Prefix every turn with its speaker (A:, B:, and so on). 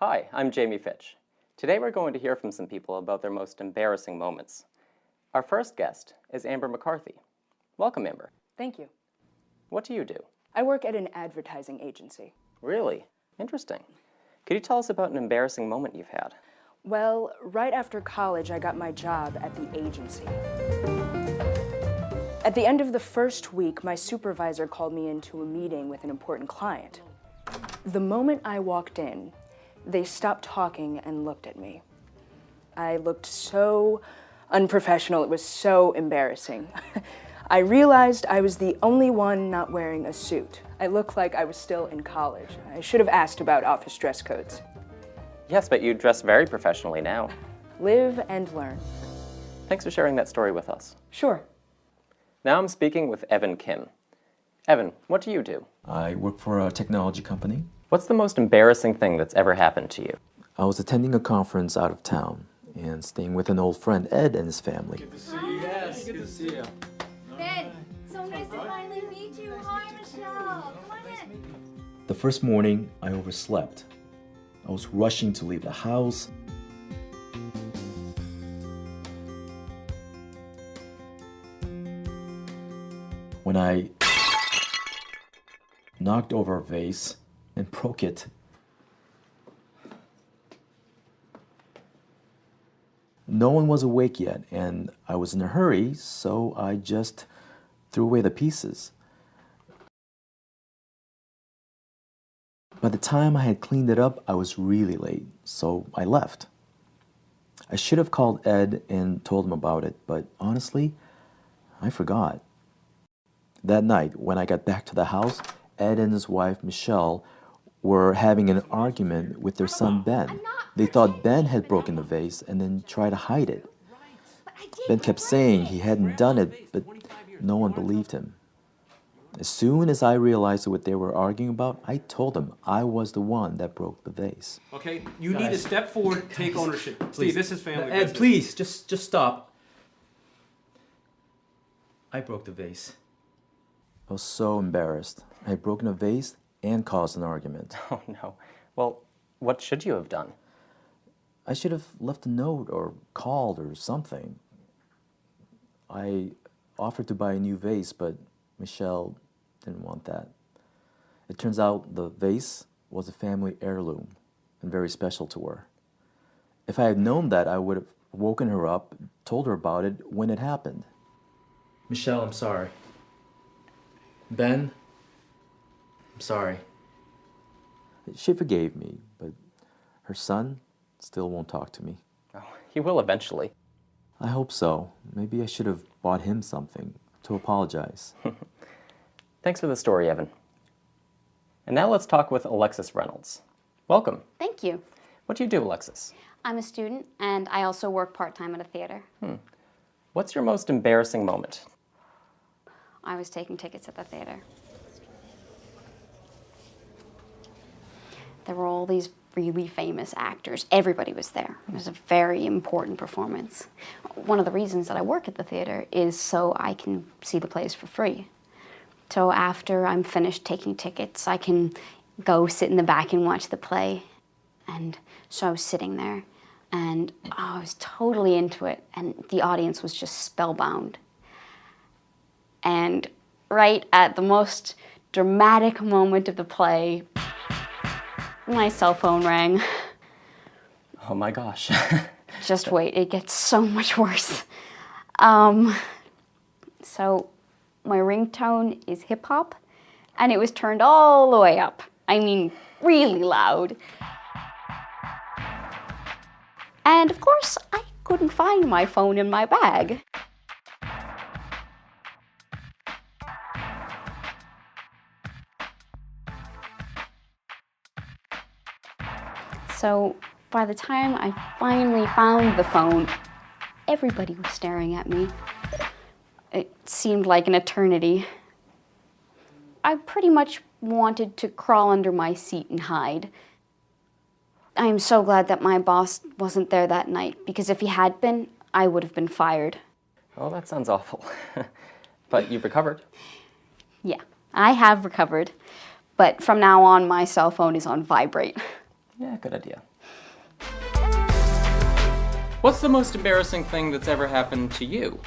A: Hi, I'm Jamie Fitch. Today we're going to hear from some people about their most embarrassing moments. Our first guest is Amber McCarthy. Welcome, Amber.
B: Thank you.
A: What do you do?
B: I work at an advertising agency.
A: Really? Interesting. Could you tell us about an embarrassing moment you've had?
B: Well, right after college, I got my job at the agency. At the end of the first week, my supervisor called me into a meeting with an important client. The moment I walked in, they stopped talking and looked at me. I looked so unprofessional, it was so embarrassing. I realized I was the only one not wearing a suit. I looked like I was still in college. I should have asked about office dress codes.
A: Yes, but you dress very professionally now.
B: Live and learn.
A: Thanks for sharing that story with us.
B: Sure.
A: Now I'm speaking with Evan Kim. Evan, what do you do?
C: I work for a technology company.
A: What's the most embarrassing thing that's ever happened to you?
C: I was attending a conference out of town and staying with an old friend, Ed, and his family.
D: Good to see you. Yes, good to see you.
E: Ben, so nice to finally meet you. Hi, Michelle. Come on in.
C: The first morning, I overslept. I was rushing to leave the house. When I knocked over a vase and broke it. No one was awake yet, and I was in a hurry, so I just threw away the pieces. By the time I had cleaned it up, I was really late, so I left. I should have called Ed and told him about it, but honestly, I forgot. That night, when I got back to the house, Ed and his wife, Michelle, were having an argument with their son, Ben. They thought Ben had broken the vase and then tried to hide it. Ben kept saying he hadn't done it, but no one believed him. As soon as I realized what they were arguing about, I told them I was the one that broke the vase.
D: Okay, you need to step forward, take ownership. Steve, this is family business.
C: Ed, please, just stop. I broke the vase. I was so embarrassed. I had broken a vase and caused an argument.
A: Oh no. Well, what should you have done?
C: I should have left a note or called or something. I offered to buy a new vase, but Michelle didn't want that. It turns out the vase was a family heirloom and very special to her. If I had known that, I would have woken her up, told her about it when it happened. Michelle, I'm sorry. Ben, I'm sorry. She forgave me, but her son still won't talk to me.
A: Oh, he will eventually.
C: I hope so. Maybe I should have bought him something to apologize.
A: Thanks for the story, Evan. And now let's talk with Alexis Reynolds. Welcome.
E: Thank you.
A: What do you do, Alexis?
E: I'm a student, and I also work part-time at a theater.
A: What's your most embarrassing moment?
E: I was taking tickets at the theater. There were all these really famous actors. Everybody was there. It was a very important performance. One of the reasons that I work at the theater is so I can see the plays for free. So after I'm finished taking tickets, I can go sit in the back and watch the play. And so I was sitting there, and I was totally into it, and the audience was just spellbound. And right at the most dramatic moment of the play, my cell phone rang.
A: Oh my gosh.
E: Just wait, it gets so much worse. So my ringtone is hip hop, and it was turned all the way up. I mean, really loud. And of course, I couldn't find my phone in my bag. So by the time I finally found the phone, everybody was staring at me. It seemed like an eternity. I pretty much wanted to crawl under my seat and hide. I am so glad that my boss wasn't there that night, because if he had been, I would have been fired.
A: Oh, that sounds awful. But you've recovered.
E: Yeah, I have recovered, but from now on, my cell phone is on vibrate.
A: Yeah, good idea. What's the most embarrassing thing that's ever happened to you?